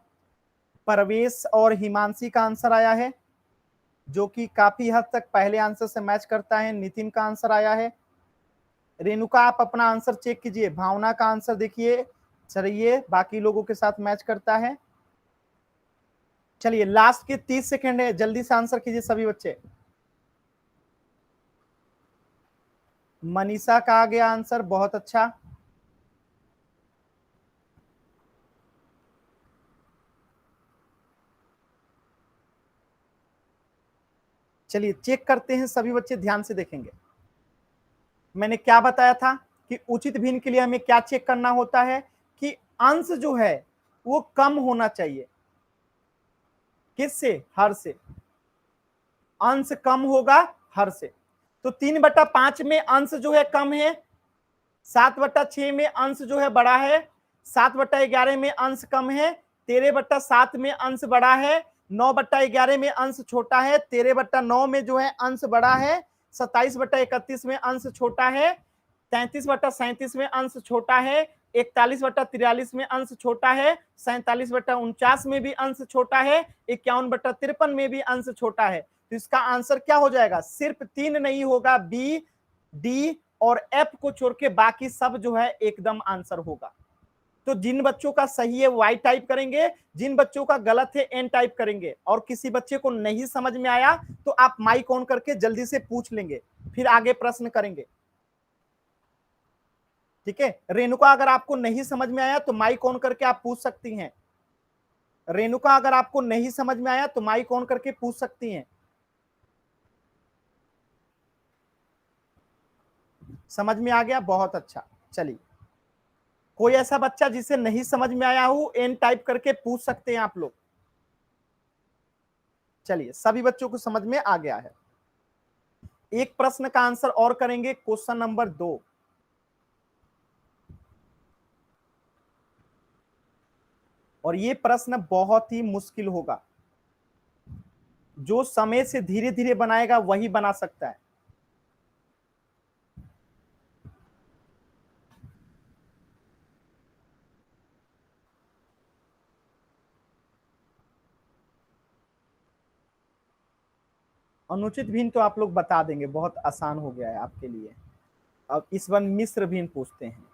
परवेश और हिमांशी का आंसर आया है जो कि काफी हद तक पहले आंसर से मैच करता है। नितिन का आंसर आया है। रेणुका आप अपना आंसर चेक कीजिए। भावना का आंसर देखिए, चलिए बाकी लोगों के साथ मैच करता है। चलिए लास्ट के 30 सेकंड है, जल्दी से आंसर कीजिए सभी बच्चे। मनीषा का आ गया आंसर, बहुत अच्छा। चलिए चेक करते हैं, सभी बच्चे ध्यान से देखेंगे। मैंने क्या बताया था कि उचित भिन्न के लिए हमें क्या चेक करना होता है कि अंश जो है वो कम होना चाहिए। किससे? हर से। अंश कम होगा हर से। तो 3/5 में अंश जो है कम है, 7/6 में अंश जो है बड़ा है, 7/11 में अंश कम है, 13/7 में अंश बड़ा है, 9/11 में अंश छोटा है, 13/9 में जो है अंश बड़ा है, 27/31 में अंश छोटा है, 33/37 में अंश छोटा है, 41/43 में अंश छोटा है, 47/49 में भी अंश छोटा है, 51/53 में भी अंश छोटा है। तो इसका आंसर क्या हो जाएगा? सिर्फ 3 नहीं होगा, बी, डी और एफ को छोड़ के बाकी सब जो है एकदम आंसर होगा। तो जिन बच्चों का सही है वाई टाइप करेंगे, जिन बच्चों का गलत है एन टाइप करेंगे। और किसी बच्चे को नहीं समझ में आया तो आप माइक ऑन करके जल्दी से पूछ लेंगे, फिर आगे प्रश्न करेंगे। ठीक है रेणुका, अगर आपको नहीं समझ में आया तो माइक ऑन करके आप पूछ सकती हैं। रेणुका, अगर आपको नहीं समझ में आया तो माइक ऑन करके पूछ सकती हैं। समझ में आ गया? बहुत अच्छा। चलिए, कोई ऐसा बच्चा जिसे नहीं समझ में आया हो, एन टाइप करके पूछ सकते हैं आप लोग। चलिए, सभी बच्चों को समझ में आ गया है। एक प्रश्न का आंसर और करेंगे, क्वेश्चन नंबर 2। और ये प्रश्न बहुत ही मुश्किल होगा। जो समय से धीरे धीरे बनाएगा वही बना सकता है। अनुचित भिन्न तो आप लोग बता देंगे, बहुत आसान हो गया है आपके लिए। अब इस बार मिश्र भिन्न पूछते हैं।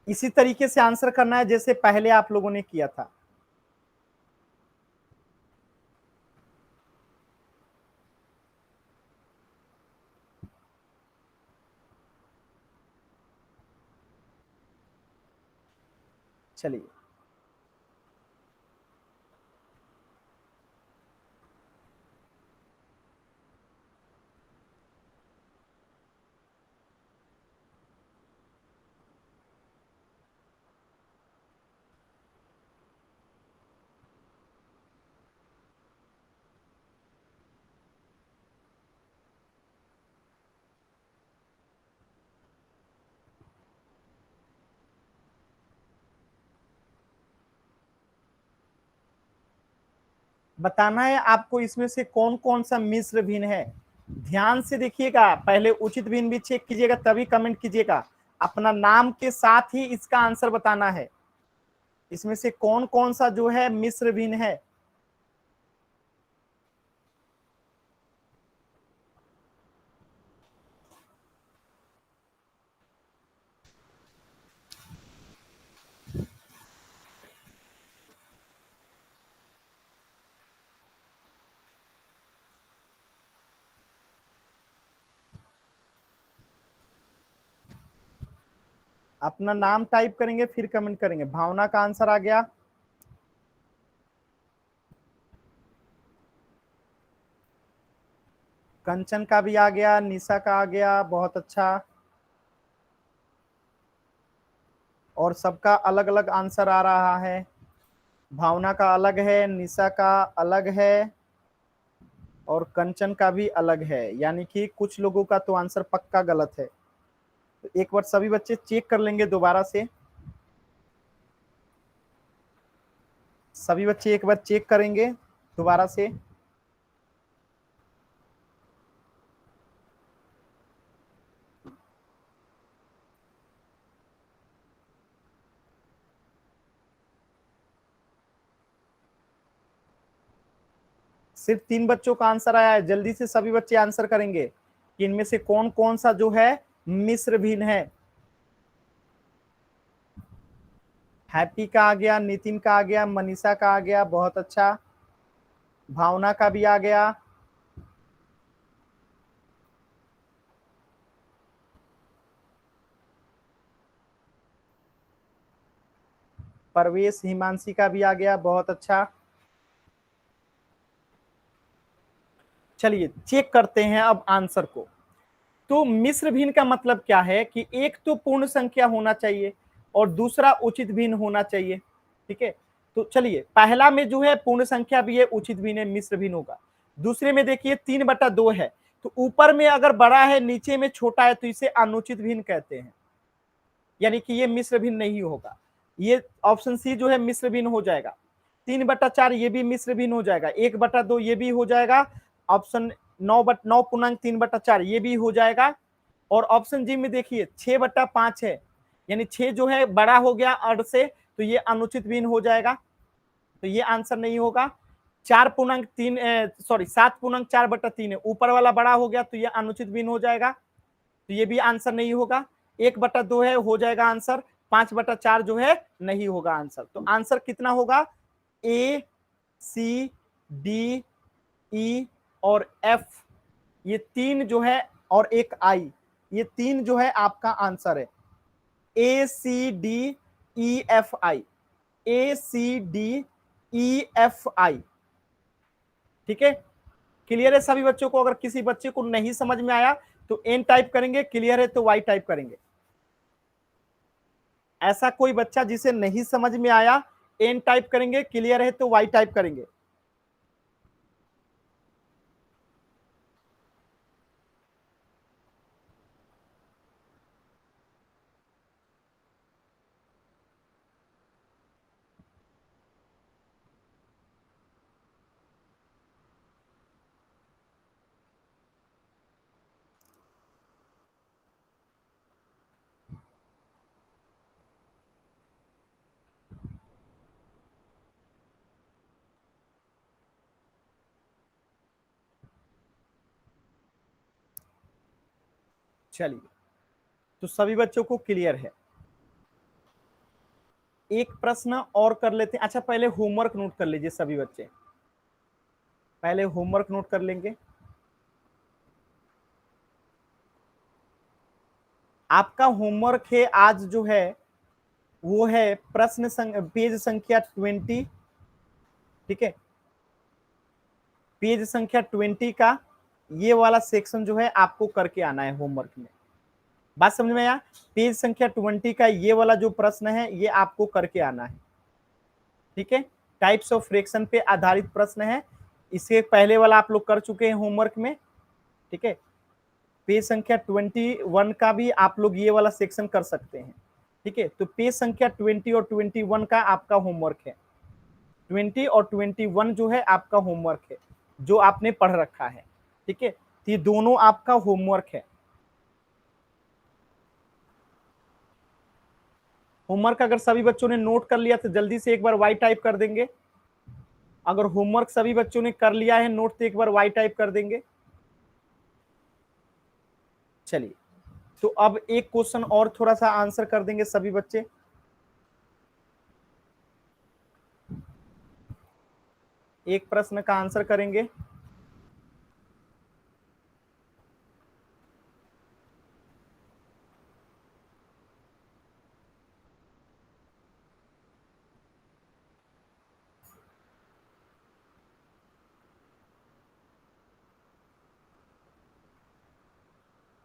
इसी तरीके से आंसर करना है जैसे पहले आप लोगों ने किया था। चलिए, बताना है आपको इसमें से कौन कौन सा मिश्र भिन्न है। ध्यान से देखिएगा, पहले उचित भिन्न भी चेक कीजिएगा तभी कमेंट कीजिएगा। अपना नाम के साथ ही इसका आंसर बताना है। इसमें से कौन कौन सा जो है मिश्र भिन्न है। अपना नाम टाइप करेंगे फिर कमेंट करेंगे। भावना का आंसर आ गया। कंचन का भी आ गया, निशा का आ गया, बहुत अच्छा। और सबका अलग अलग आंसर आ रहा है। भावना का अलग है, निशा का अलग है और कंचन का भी अलग है। यानी कि कुछ लोगों का तो आंसर पक्का गलत है। तो एक बार सभी बच्चे चेक कर लेंगे दोबारा से। सभी बच्चे एक बार चेक करेंगे दोबारा से। सिर्फ 3 बच्चों का आंसर आया है। जल्दी से सभी बच्चे आंसर करेंगे कि इनमें से कौन कौन सा जो है मिश्र भिन्न है। हैप्पी का आ गया, नितिन का आ गया, मनीषा का आ गया, बहुत अच्छा। भावना का भी आ गया। परवेश हिमांशी का भी आ गया, बहुत अच्छा। चलिए चेक करते हैं अब आंसर को। तो मिश्र भिन्न का मतलब क्या है कि एक तो पूर्ण संख्या होना चाहिए और दूसरा उचित भिन्न होना चाहिए। ठीक है, तो चलिए, पहला में जो है पूर्ण संख्या भी है, उचित भिन्न है, मिश्र भिन्न होगा। दूसरे में देखिए 3/2 है, तो ऊपर में अगर बड़ा है नीचे में छोटा है तो इसे अनुचित भिन्न कहते हैं, यानी कि ये मिश्र भिन्न नहीं होगा। ये ऑप्शन सी जो है मिश्र भिन्न हो जाएगा। 3/4 ये भी मिश्र भिन्न हो जाएगा। 1/2 ये भी हो जाएगा। ऑप्शन 9.3/4 ये भी हो जाएगा। और ऑप्शन जी में देखिए 6/5 है, यानी 6 जो है बड़ा हो गया अर्ध से, तो ये अनुचित भिन्न हो जाएगा, तो ये आंसर नहीं होगा। 7.4/3 है, ऊपर वाला बड़ा हो गया तो ये अनुचित भिन्न हो जाएगा, तो ये भी आंसर नहीं होगा। 1/2 है, हो जाएगा आंसर। 5/4 जो है नहीं होगा आंसर। तो आंसर कितना होगा? ए, सी, डी, ई और एफ, ये 3 जो है, और एक आई, ये 3 जो है आपका आंसर है। ए, सी, डी, ई, एफ, आई, ए, सी, डी, ई, एफ, आई। ठीक है, क्लियर है सभी बच्चों को? अगर किसी बच्चे को नहीं समझ में आया तो एन टाइप करेंगे, क्लियर है तो वाई टाइप करेंगे। ऐसा कोई बच्चा जिसे नहीं समझ में आया, एन टाइप करेंगे, क्लियर है तो वाई टाइप करेंगे। चलिए, तो सभी बच्चों को क्लियर है। एक प्रश्न और कर लेते हैं। अच्छा, पहले होमवर्क नोट कर लीजिए सभी बच्चे, पहले होमवर्क नोट कर लेंगे। आपका होमवर्क है आज जो है वो है पेज संख्या 20। ठीक है, पेज संख्या 20 का ये वाला सेक्शन जो है आपको करके आना है होमवर्क में। बात समझ में आया? पेज संख्या 20 का ये वाला जो प्रश्न है ये आपको करके आना है। ठीक है, टाइप्स ऑफ फ्रैक्शन पे आधारित प्रश्न है। इसके पहले वाला आप लोग कर चुके हैं होमवर्क में। ठीक है, पेज संख्या 21 का भी आप लोग ये वाला सेक्शन कर सकते हैं। ठीक है, तो पेज संख्या 20 और 21 का आपका होमवर्क है। 20 और 21 जो है आपका होमवर्क है, जो आपने पढ़ रखा है। ठीक है, तो ये दोनों आपका होमवर्क है। होमवर्क अगर सभी बच्चों ने नोट कर लिया तो जल्दी से एक बार वाई टाइप कर देंगे। अगर होमवर्क सभी बच्चों ने कर लिया है नोट तो एक बार वाई टाइप कर देंगे। चलिए, तो अब एक क्वेश्चन और थोड़ा सा आंसर कर देंगे सभी बच्चे। एक प्रश्न का आंसर करेंगे।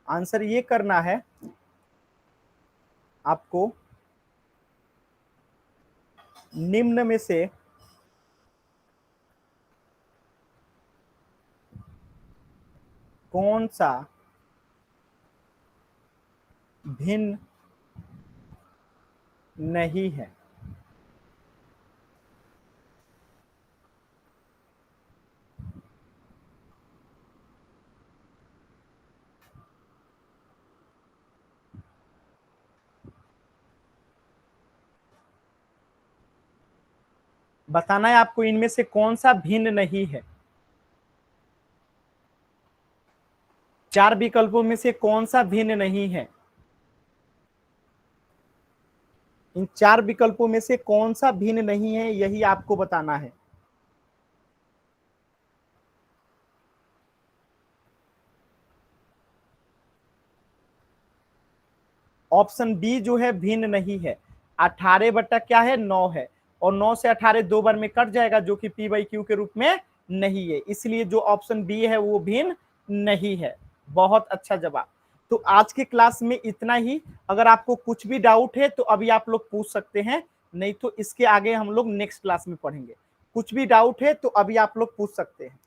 आंसर ये करना है आपको, निम्न में से कौन सा भिन्न नहीं है। बताना है आपको इनमें से कौन सा भिन्न नहीं है। 4 विकल्पों में से कौन सा भिन्न नहीं है। इन 4 विकल्पों में से कौन सा भिन्न नहीं है, यही आपको बताना है। ऑप्शन बी जो है भिन्न नहीं है। 18 बटा क्या है 9 है, और 9 से 18 दो बार में कट जाएगा, जो कि पी बाई क्यू के रूप में नहीं है, इसलिए जो ऑप्शन बी है वो भिन्न नहीं है। बहुत अच्छा जवाब। तो आज के क्लास में इतना ही। अगर आपको कुछ भी डाउट है तो अभी आप लोग पूछ सकते हैं, नहीं तो इसके आगे हम लोग नेक्स्ट क्लास में पढ़ेंगे। कुछ भी डाउट है तो अभी आप लोग पूछ सकते हैं।